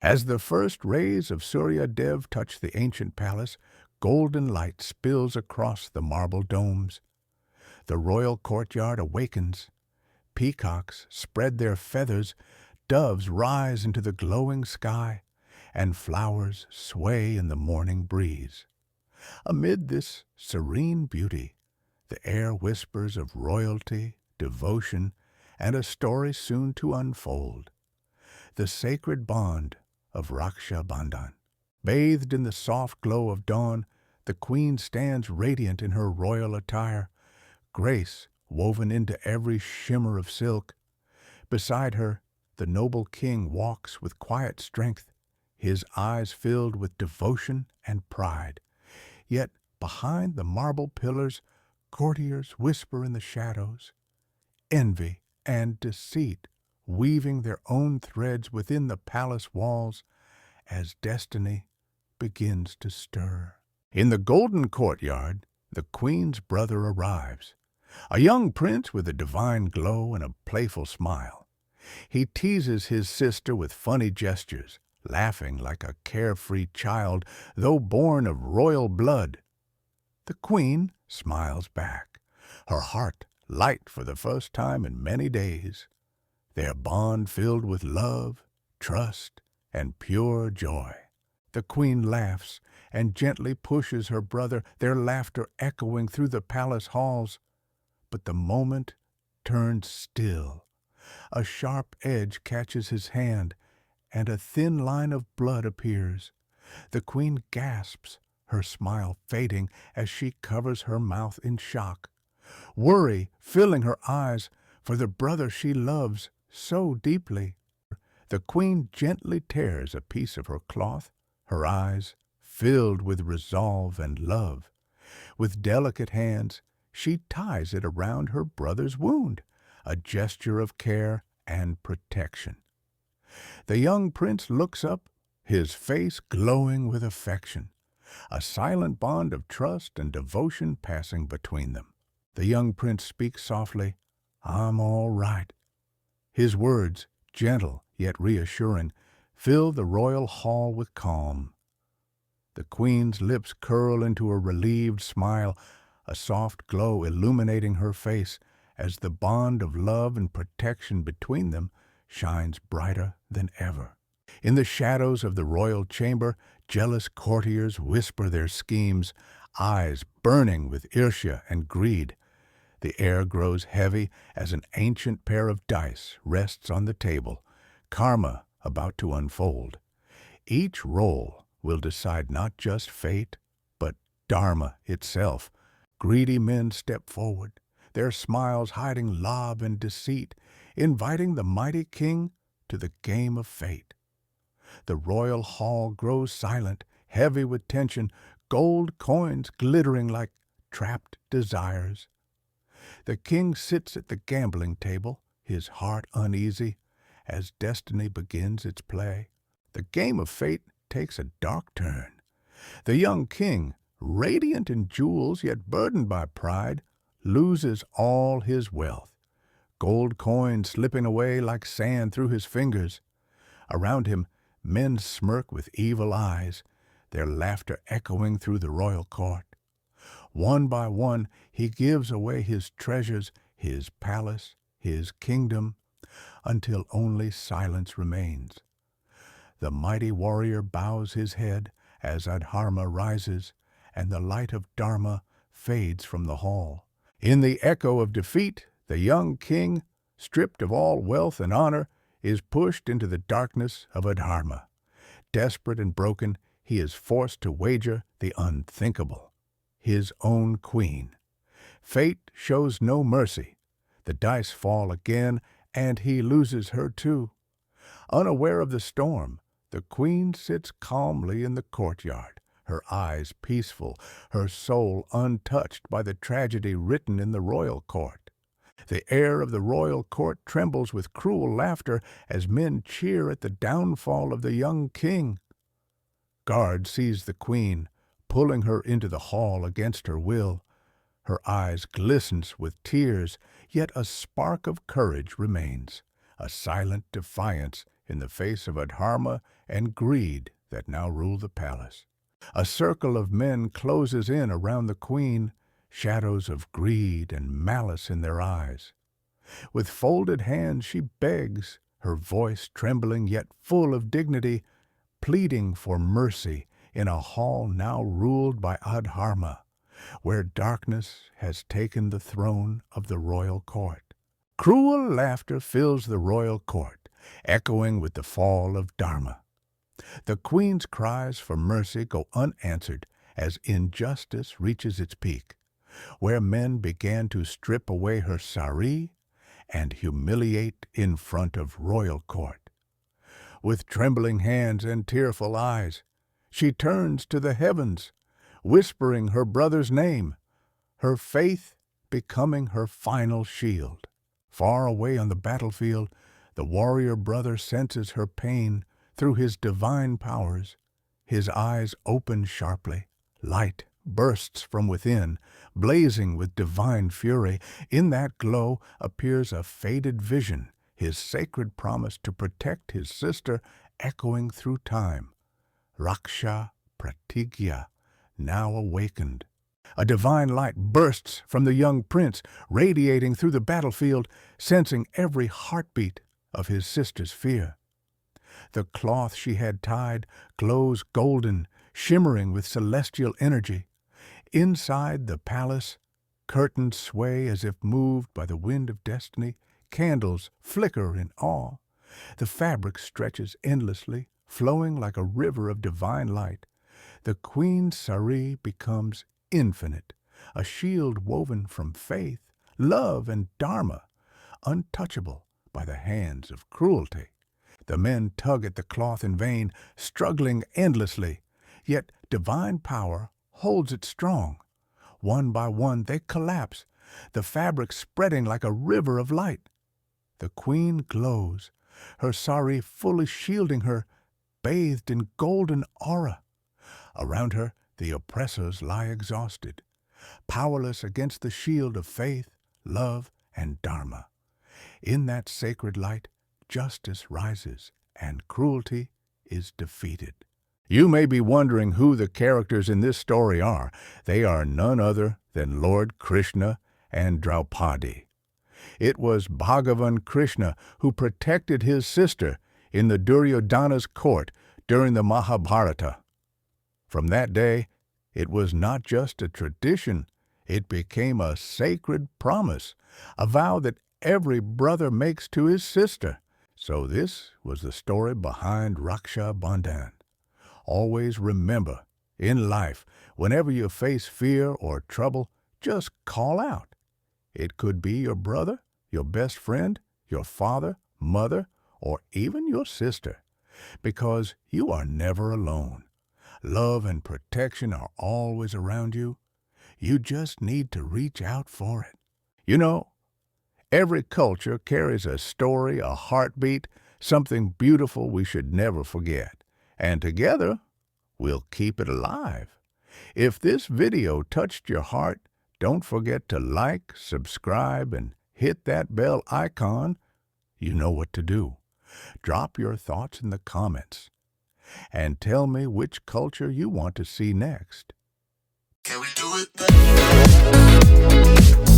As the first rays of Surya Dev touch the ancient palace, golden light spills across the marble domes. The royal courtyard awakens. Peacocks spread their feathers, doves rise into the glowing sky, and flowers sway in the morning breeze. Amid this serene beauty, the air whispers of royalty, devotion, and a story soon to unfold. The sacred bond of Raksha Bandhan. Bathed in the soft glow of dawn, the queen stands radiant in her royal attire, grace woven into every shimmer of silk. Beside her, the noble king walks with quiet strength, his eyes filled with devotion and pride. Yet behind the marble pillars, courtiers whisper in the shadows, envy and deceit weaving their own threads within the palace walls as destiny begins to stir. In the golden courtyard, the queen's brother arrives, a young prince with a divine glow and a playful smile. He teases his sister with funny gestures, laughing like a carefree child, though born of royal blood. The queen smiles back, her heart light for the first time in many days, their bond filled with love, trust, and pure joy. The queen laughs and gently pushes her brother, their laughter echoing through the palace halls. But the moment turns still. A sharp edge catches his hand, and a thin line of blood appears. The queen gasps, her smile fading as she covers her mouth in shock. Worry filling her eyes for the brother she loves so deeply. The queen gently tears a piece of her cloth, her eyes filled with resolve and love. With delicate hands, she ties it around her brother's wound, a gesture of care and protection. The young prince looks up, his face glowing with affection, a silent bond of trust and devotion passing between them. The young prince speaks softly, "I'm all right." His words, gentle yet reassuring, fill the royal hall with calm. The queen's lips curl into a relieved smile, a soft glow illuminating her face as the bond of love and protection between them shines brighter than ever. In the shadows of the royal chamber, jealous courtiers whisper their schemes, eyes burning with Irtia and greed. The air grows heavy as an ancient pair of dice rests on the table, karma about to unfold. Each roll will decide not just fate, but dharma itself. Greedy men step forward, their smiles hiding lob and deceit, inviting the mighty king to the game of fate. The royal hall grows silent, heavy with tension, gold coins glittering like trapped desires. The king sits at the gambling table, his heart uneasy, as destiny begins its play. The game of fate takes a dark turn. The young king, radiant in jewels yet burdened by pride, loses all his wealth, gold coins slipping away like sand through his fingers. Around him, men smirk with evil eyes, their laughter echoing through the royal court. One by one, he gives away his treasures, his palace, his kingdom, until only silence remains. The mighty warrior bows his head as Adharma rises, and the light of Dharma fades from the hall. In the echo of defeat, the young king, stripped of all wealth and honor, is pushed into the darkness of Adharma. Desperate and broken, he is forced to wager the unthinkable, his own queen. Fate shows no mercy. The dice fall again, and he loses her too. Unaware of the storm, the queen sits calmly in the courtyard, her eyes peaceful, her soul untouched by the tragedy written in the royal court. The air of the royal court trembles with cruel laughter as men cheer at the downfall of the young king. Guard seize the queen, pulling her into the hall against her will. Her eyes glisten with tears, yet a spark of courage remains, a silent defiance in the face of adharma and greed that now rule the palace. A circle of men closes in around the queen, shadows of greed and malice in their eyes. With folded hands she begs, her voice trembling yet full of dignity, pleading for mercy in a hall now ruled by adharma, where darkness has taken the throne of the royal court. Cruel laughter fills the royal court, echoing with the fall of Dharma. The queen's cries for mercy go unanswered as injustice reaches its peak, where men began to strip away her sari and humiliate in front of royal court. With trembling hands and tearful eyes, she turns to the heavens, whispering her brother's name, her faith becoming her final shield. Far away on the battlefield, the warrior brother senses her pain through his divine powers. His eyes open sharply. Light bursts from within, blazing with divine fury. In that glow appears a faded vision, his sacred promise to protect his sister echoing through time. Raksha Pratigya, now awakened. A divine light bursts from the young prince, radiating through the battlefield, sensing every heartbeat of his sister's fear. The cloth she had tied glows golden, shimmering with celestial energy. Inside the palace, curtains sway as if moved by the wind of destiny. Candles flicker in awe. The fabric stretches endlessly, flowing like a river of divine light. The queen's sari becomes infinite, a shield woven from faith, love, and dharma, untouchable by the hands of cruelty. The men tug at the cloth in vain, struggling endlessly, yet divine power holds it strong. One by one they collapse, the fabric spreading like a river of light. The queen glows, her sari fully shielding her, bathed in golden aura. Around her, the oppressors lie exhausted, powerless against the shield of faith, love, and dharma. In that sacred light, justice rises and cruelty is defeated. You may be wondering who the characters in this story are. They are none other than Lord Krishna and Draupadi. It was Bhagavan Krishna who protected his sister in the Duryodhana's court during the Mahabharata. From that day, it was not just a tradition, it became a sacred promise, a vow that every brother makes to his sister. So this was the story behind Raksha Bandhan. Always remember, in life, whenever you face fear or trouble, just call out. It could be your brother, your best friend, your father, mother, or even your sister, because you are never alone. Love and protection are always around you. You just need to reach out for it. You know, every culture carries a story, a heartbeat, something beautiful we should never forget. And together, we'll keep it alive. If this video touched your heart, don't forget to like, subscribe, and hit that bell icon. You know what to do. Drop your thoughts in the comments and tell me which culture you want to see next. Can we do it?